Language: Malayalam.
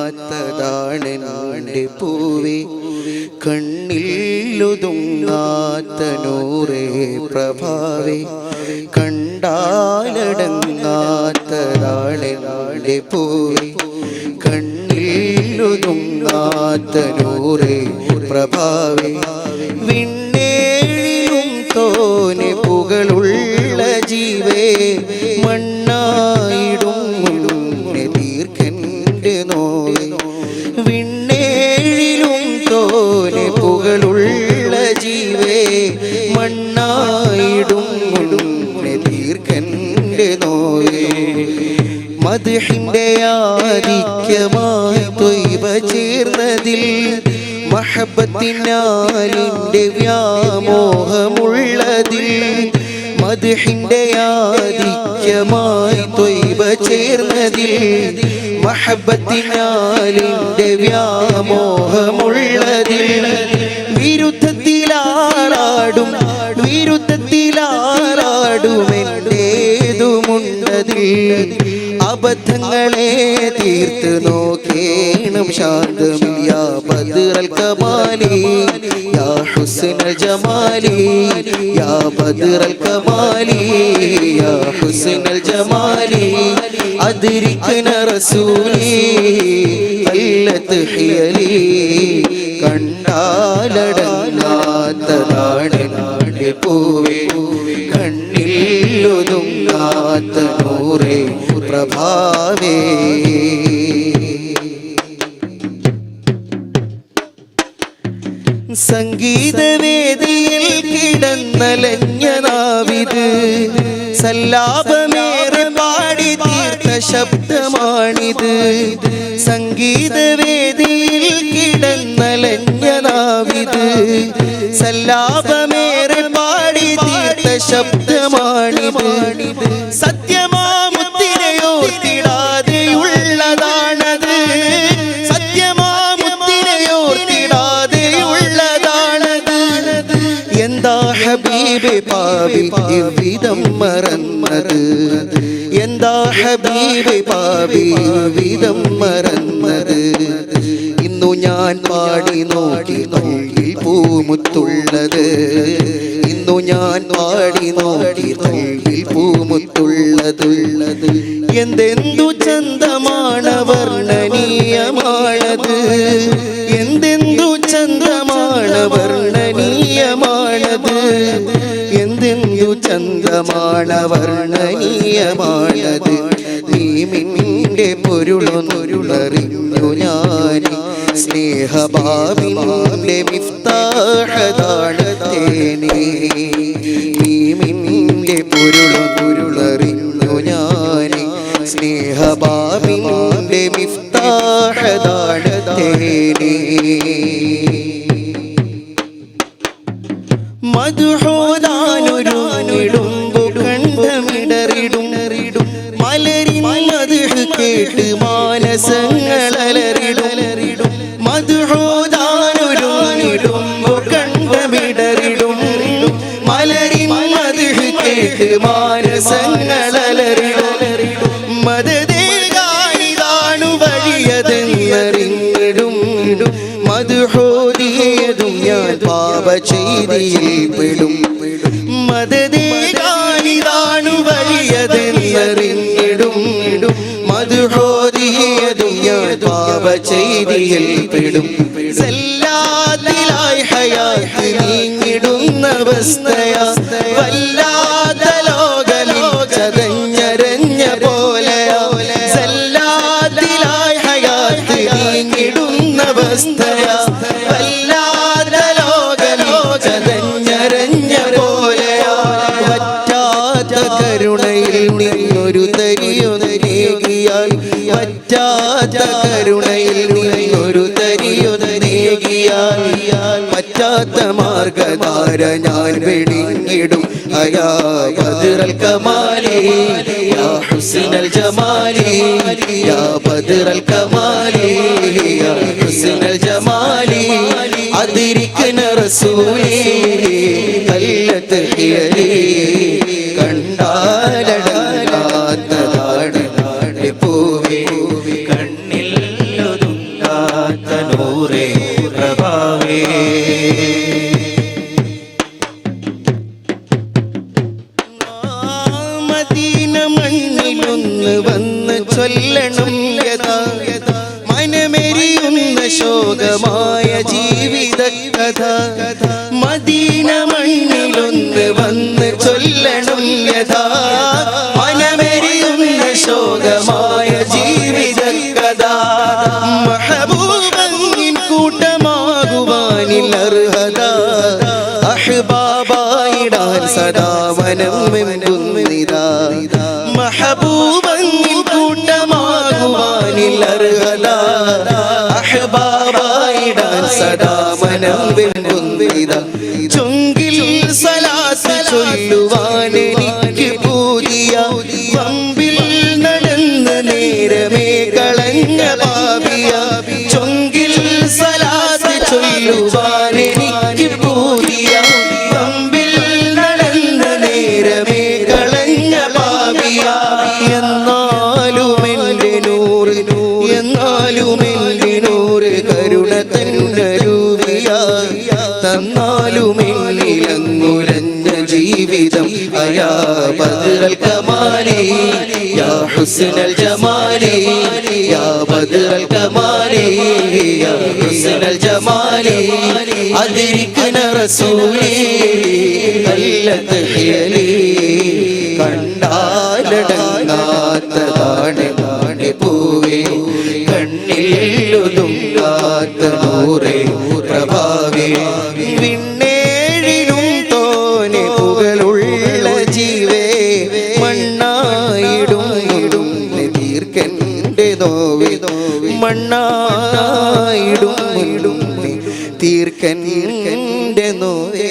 ഒതുങ്ങാത്തതാണെൻ്റെ പൂവേ, കണ്ണിൽ ഒതുങ്ങാത്ത നൂറേ പ്രഭാവേ, കണ്ടാലടങ്ങാത്തതാണെൻ്റെ പൂവേ, കണ്ണിൽ ഒതുങ്ങാത്ത നൂറേ പ്രഭാവേ. വിണ്ണേഴിലും തോനെ പുകളുള്ള ജീവേ, മണ്ണായിടും മുന്നേ തീർക്കൻ്റെ നോവേ. വിണ്ണേഴിലും തോനെ പുകളുള്ള ജീവേ, മണ്ണായിടും മുന്നേ തീർക്കൻ്റെ നോവേ. മദ്ഹിന്റെ ആധിക്യമായി ത്വയ്ബ ചേർന്നതിൽ, മഹബത്തിനാലിൻ്റെ വ്യാമോഹമുള്ളതിൽ. മദ്ഹിന്റെ ആധിക്യമായി ത്വയ്ബ ചേർന്നതിൽ, മഹബത്തിനാലിൻ്റെ വ്യാമോഹമുള്ളതിൽ. വിരുദ്ധത്തിലാറാടും വിരുദ്ധത്തിലാറാടുമെൻ്റേതുമുണ്ടതിൽ. അബദ്ധങ്ങളെ തീർത്ത് നോക്കേണം ശാന്തം. യാ ബദ്റൽ കമാലി യാ ഹുസ്നൽ ജമാലി, യാ ബദ്റൽ കമാലി യാ ഹുസ്നൽ ജമാലി. അദ്രിക്ന റസൂലി അല്ലത്ത് ഹിയലി, കണ്ടാലടങ്ങാത്തതാണെൻ്റെ പൂവേ, കണ്ണിൽ ഒതുങ്ങാത്ത നൂറേ പ്രഭാവേ. സംഗീതവേദിയിൽ കിടന്നലഞ്ഞ നാവിത്, സല്ലാപമേറെ പാടി തീർത്ത ശബ്ദമാണിത്. സംഗീതവേദിയിൽ കിടന്നലഞ്ഞ നാവിത്, സല്ലാപമേറെ പാടി തീർത്ത ശബ്ദമാണിത്. സത്യമാമുത്തിനെയോർത്തിടാതെയുള്ളതാണത്, സത്യമാമുത്തിനെയോർത്തിടാതെയുള്ളതാണത്. എന്താ ഹബീബേ പാവി ഇவ்விதം മറന്നത്, എന്താ ഹബീബേ പാവി ഇவ்விதം മറന്നത്. ഇന്നു ഞാൻ പാടി നോക്കി തൊഴിൽ പൂമുത്തുള്ളത്, ഇന്നു ഞാൻ പാടി നോക്കി തൊഴിൽ പൂമുത്തുള്ളത്. എന്തെന്തു ചന്തമാണ് വർണ്ണനീയമാണത്, എന്തെന്തു ചന്തമാണ് വർണ്ണനീയമാണത്, എന്തെന്തു ചന്തമാണ് വർണ്ണനീയമാണത്. നീമിൻ്റെ പൊരുളൊന്നൊരുളറിഞ്ഞു ഞാൻ, സ്നേഹഭാവിൻ്റെ മിഫ്താഹതാണ് തേനേ. നീമിൻ്റെ പൊരുളൊന്നൊരുളറിഞ്ഞു ഞാൻ, സ്നേഹഭാവിൻ്റെ മിഫ്താഹതാണ് തേനേ. മദ്ഹൂദാനൊരുങ്ങിടുമ്പു കണ്ഠമിടറിടും, മലരിൻ മദ്ഹ് കേട്ട് മാനസങ്ങളലറിടും. മദ്ഹൂദാനൊരുങ്ങിടുമ്പു കണ്ഠമിടറിടും, മലരിൻ മദ്ഹ് കേട്ട് മാനസങ്ങളലറിടും. മദദേകാനിതാണു വഴിയതെന്നറിഞ്ഞിടും, മദ്ഹൂദിയതും ഞാൻ പാപചെയ്തിയിൽ പെടും. മദദേകാനിതാണു വഴിയതെന്നറിഞ്ഞിടും, മദ്ഹൂദിയതും ഞാൻ പാപചെയ്തിയിൽ പെടും. സല്ലാത്തിലായി ഹയാത്ത് നീങ്ങിടുന്ന അവസ്ഥയാ, വല്ലാത്ത ലോകമിൽ ചതഞ്ഞരഞ്ഞ പോലെയാ. സല്ലാത്തിലായി ഹയാത്ത് നീങ്ങിടുന്ന അവസ്ഥയാ, വല്ലാത്ത ലോകമിൽ ചതഞ്ഞരഞ്ഞ പോലെയാ. വറ്റാത്ത കരുണയിൽ നിന്നൊരു തരിയൊന്നേകിയാൽ, വറ്റാത്ത കരുണയിൽ നിന്നൊരു തരിയൊന്നേകിയാൽ, പറ്റാത്ത മാർഗധാര ഞാൻ വെടിഞ്ഞിടും. അയാ ബദ്റൽ കമാലി യാ ഹുസ്നൽ ജമാലി, യാ ബദ്റൽ കമാലി യാ ഹുസ്നൽ ജമാലി. അദ്രിക്ന റസൂലി അല്ലത്ത് ഹിയലി, കണ്ടാലടങ്ങാത്തതാണെൻ്റെ പൂവേ, കണ്ണിൽ ഒതുങ്ങാത്ത മദീന മണ്ണിലൊന്ന് വന്ന് ചൊല്ലണം യഥാ മനമെരിയുന്ന ശോകമായ ജീവിത കഥ. മദീന മണ്ണിലൊന്ന് വന്ന് ചൊല്ലണം യഥാ മനമെരിയുന്ന ശോകമായ ജീവിത കഥ. മഹബൂബിൻ കൂട്ടമാകുവാനിൽ അർഹത അഹ്ബാബായിടാൻ സദാ വനം വെമ്പുന്നിതാ. മഹബൂബിൻ കൂട്ടമാകുവാനിൽ അർഹത അഹ്ബാബായിടാൻ സദാ വനം വെമ്പുന്നിതാ. ചൊങ്കിൽ സലാത്ത് ചൊല്ലുവാൻ എനിക്ക് പൂതിയ വമ്പിൽ നടന്ന് നേരമേ കളഞ്ഞ പാപിയ. ചൊങ്കിൽ സലാത്ത് ചൊല്ലുവാൻ എനിക്ക് പൂതിയ വമ്പിൽ നടന്ന് നേരമേ കളഞ്ഞ പാപിയ. എന്നാലും എൻ്റെ നൂറ് കരുണ തന്നരൂപിയ തന്നാലും എന്നിലങ്ങുലഞ്ഞ ജീവിതം അയാ ബദ്റൽ കമാലി യാ ഹുസ്നൽ ജമാലി യാ ബദ്റൽ കമാലി യാ ഹുസ്നൽ ജമാലി അദ്രിക്ന റസൂലി അല്ലത്ത് ഹിയലി. കണ്ടാലടങ്ങാത്തതാണ് പൂവേ കണ്ണിൽ ഒതുങ്ങാത്ത നൂറേ പ്രഭാവേ. വിണ്ണേഴിലും തോനെ പുകളുള്ള ജീവേ മണ്ണായിടും തീർക്കൻ്റെ നോവേ. മണ്ണായിടും തീർക്കൻ്റെ നോവേ.